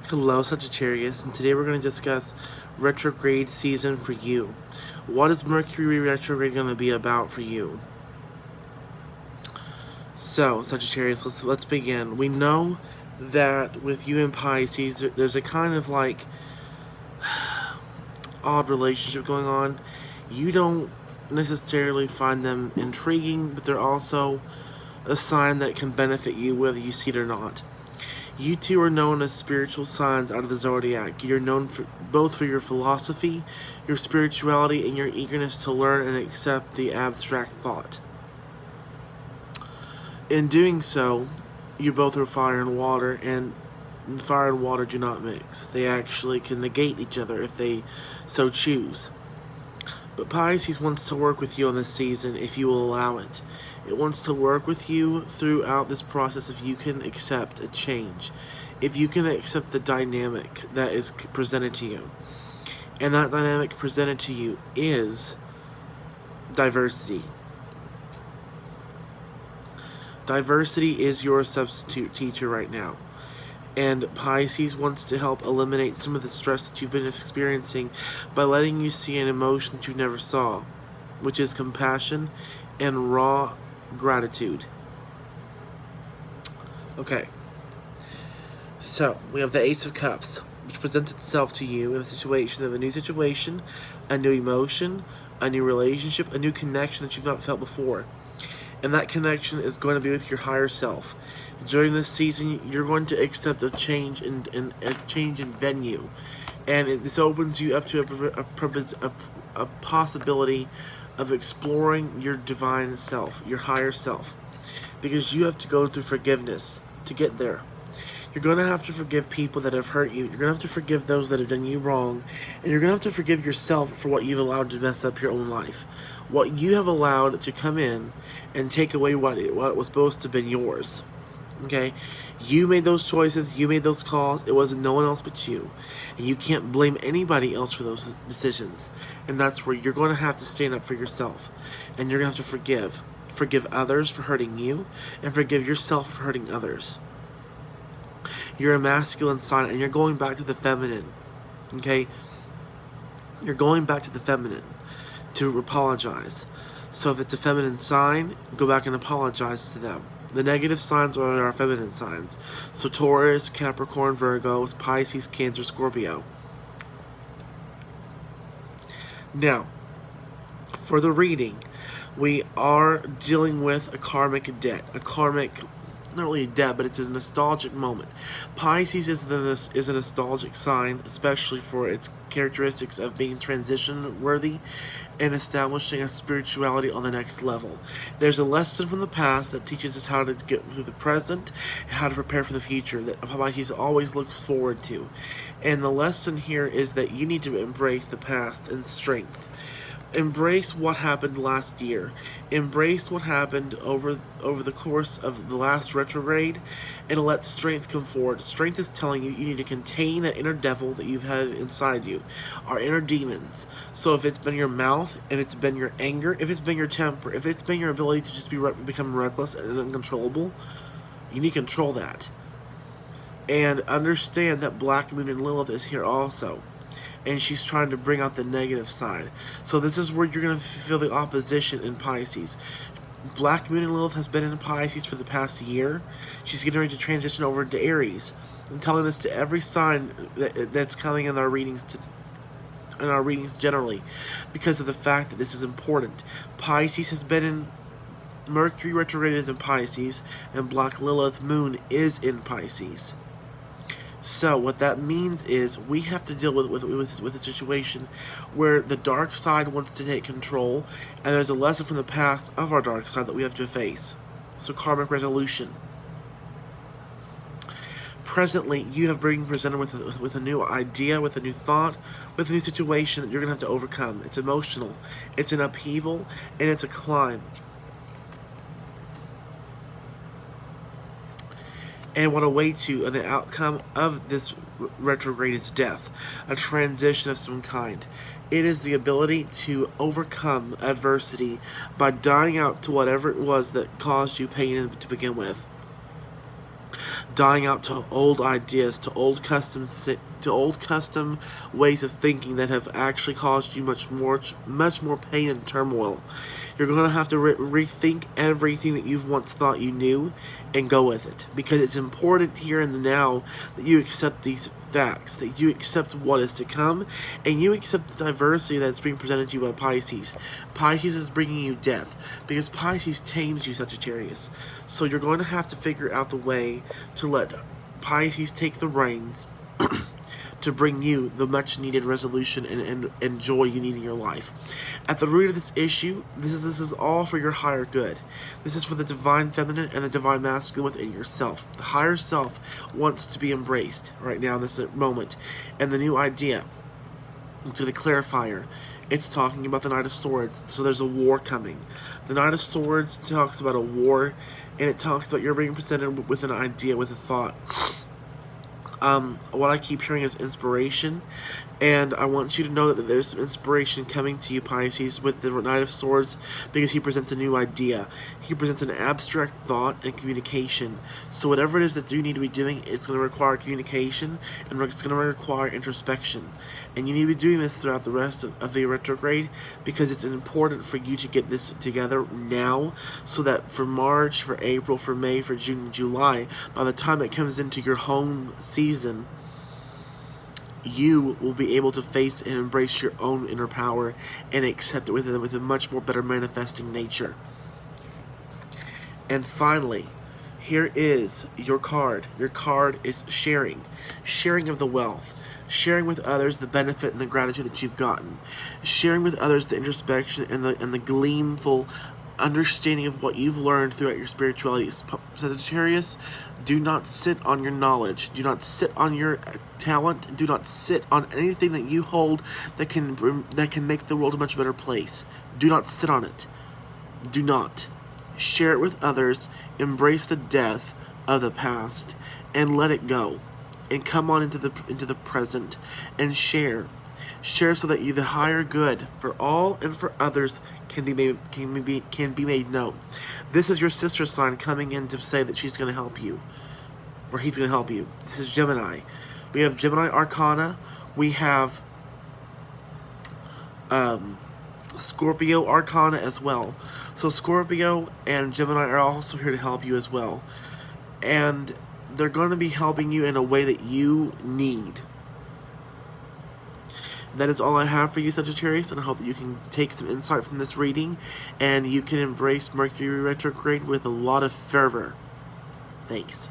Hello, Sagittarius, and today we're going to discuss retrograde season for you. What is Mercury retrograde going to be about for you? So, Sagittarius, let's begin. We know that with you and Pisces, there's a kind of like odd relationship going on. You don't necessarily find them intriguing, but they're also a sign that can benefit you whether you see it or not. You two are known as spiritual signs out of the zodiac. You're known both for your philosophy, your spirituality, and your eagerness to learn and accept the abstract thought. In doing so, you both are fire and water, and fire and water do not mix. They actually can negate each other if they so choose. But Pisces wants to work with you on this season if you will allow it. It wants to work with you throughout this process if you can accept a change. If you can accept the dynamic that is presented to you. And that dynamic presented to you is diversity. Diversity is your substitute teacher right now. And Pisces wants to help eliminate some of the stress that you've been experiencing by letting you see an emotion that you never saw, which is compassion and raw gratitude. Okay. So, we have the Ace of Cups, which presents itself to you in a situation of a new situation, a new emotion, a new relationship, a new connection that you've not felt before. And that connection is going to be with your higher self. During this season, you're going to accept a change in venue, and this opens you up to a possibility of exploring your divine self, your higher self, because you have to go through forgiveness to get there. You're going to have to forgive people that have hurt you. You're going to have to forgive those that have done you wrong. And you're going to have to forgive yourself for what you've allowed to mess up your own life. What you have allowed to come in and take away what was supposed to have been yours. Okay? You made those choices. You made those calls. It wasn't no one else but you. And you can't blame anybody else for those decisions. And that's where you're going to have to stand up for yourself. And you're going to have to forgive. Forgive others for hurting you. And forgive yourself for hurting others. You're a masculine sign, and you're going back to the feminine, okay? You're going back to the feminine to apologize. So if it's a feminine sign, go back and apologize to them. The negative signs are our feminine signs. So Taurus, Capricorn, Virgo, Pisces, Cancer, Scorpio. Now, for the reading, we are dealing with a karmic debt, not really a debt, but it's a nostalgic moment. Pisces is a nostalgic sign, especially for its characteristics of being transition worthy and establishing a spirituality on the next level. There's a lesson from the past that teaches us how to get through the present and how to prepare for the future that Pisces always looks forward to. And the lesson here is that you need to embrace the past in strength. Embrace what happened last year. Embrace what happened over the course of the last retrograde, and let strength come forward. Strength is telling you you need to contain that inner devil that you've had inside you, our inner demons. So if it's been your mouth, if it's been your anger, if it's been your temper, if it's been your ability to just become reckless and uncontrollable, you need to control that. And understand that Black Moon and Lilith is here also. And she's trying to bring out the negative side. So this is where you're going to feel the opposition in Pisces. Black Moon and Lilith has been in Pisces for the past year. She's getting ready to transition over into Aries. I'm telling this to every sign that's coming in our readings generally, because of the fact that this is important. Pisces has been in Mercury retrograde is in Pisces, and Black Lilith Moon is in Pisces. So what that means is we have to deal with a situation where the dark side wants to take control, and there's a lesson from the past of our dark side that we have to face. So karmic resolution. Presently, you have been presented with a new idea, with a new thought, with a new situation that you're going to have to overcome. It's emotional, it's an upheaval, and it's a climb. And what awaits you, and the outcome of this retrograde is death, a transition of some kind. It is the ability to overcome adversity by dying out to whatever it was that caused you pain to begin with. dying out to old ideas, to old custom ways of thinking that have actually caused you much more pain and turmoil. You're going to have to rethink everything that you've once thought you knew and go with it, because it's important here in the now that you accept these facts, that you accept what is to come, and you accept the diversity that's being presented to you by Pisces. Pisces is bringing you death, because Pisces tames you, Sagittarius. So you're going to have to figure out the way to let Pisces take the reins to bring you the much needed resolution and joy you need in your life. At the root of this issue, this is all for your higher good. This is for the divine feminine and the divine masculine within yourself. The higher self wants to be embraced right now in this moment. And the new idea, to the clarifier, it's talking about the Knight of Swords. So there's a war coming. The Knight of Swords talks about a war, and it talks about you're being presented with an idea, with a thought. What I keep hearing is inspiration, and I want you to know that there's some inspiration coming to you, Pisces, with the Knight of Swords, because he presents a new idea. He presents an abstract thought and communication. So whatever it is that you need to be doing, it's going to require communication, and it's going to require introspection. And you need to be doing this throughout the rest of the retrograde, because it's important for you to get this together now, so that for March, for April, for May, for June, and July, by the time it comes into your home season, you will be able to face and embrace your own inner power and accept it with a much more better manifesting nature. And finally, here is your card. Your card is sharing. Sharing of the wealth. Sharing with others the benefit and the gratitude that you've gotten. Sharing with others the introspection and the gleamful understanding of what you've learned throughout your spirituality. Sagittarius, do not sit on your knowledge. Do not sit on your talent. Do not sit on anything that you hold that can make the world a much better place. Do not sit on it. Do not. Share it with others. Embrace the death of the past and let it go. And come on into the present and share. Share so that the higher good for all and for others can be made known. This is your sister sign coming in to say that she's going to help you, or he's going to help you. This is Gemini. We have Gemini Arcana. We have Scorpio Arcana as well. So Scorpio and Gemini are also here to help you as well, and they're going to be helping you in a way that you need. That is all I have for you, Sagittarius, and I hope that you can take some insight from this reading, and you can embrace Mercury Retrograde with a lot of fervor. Thanks.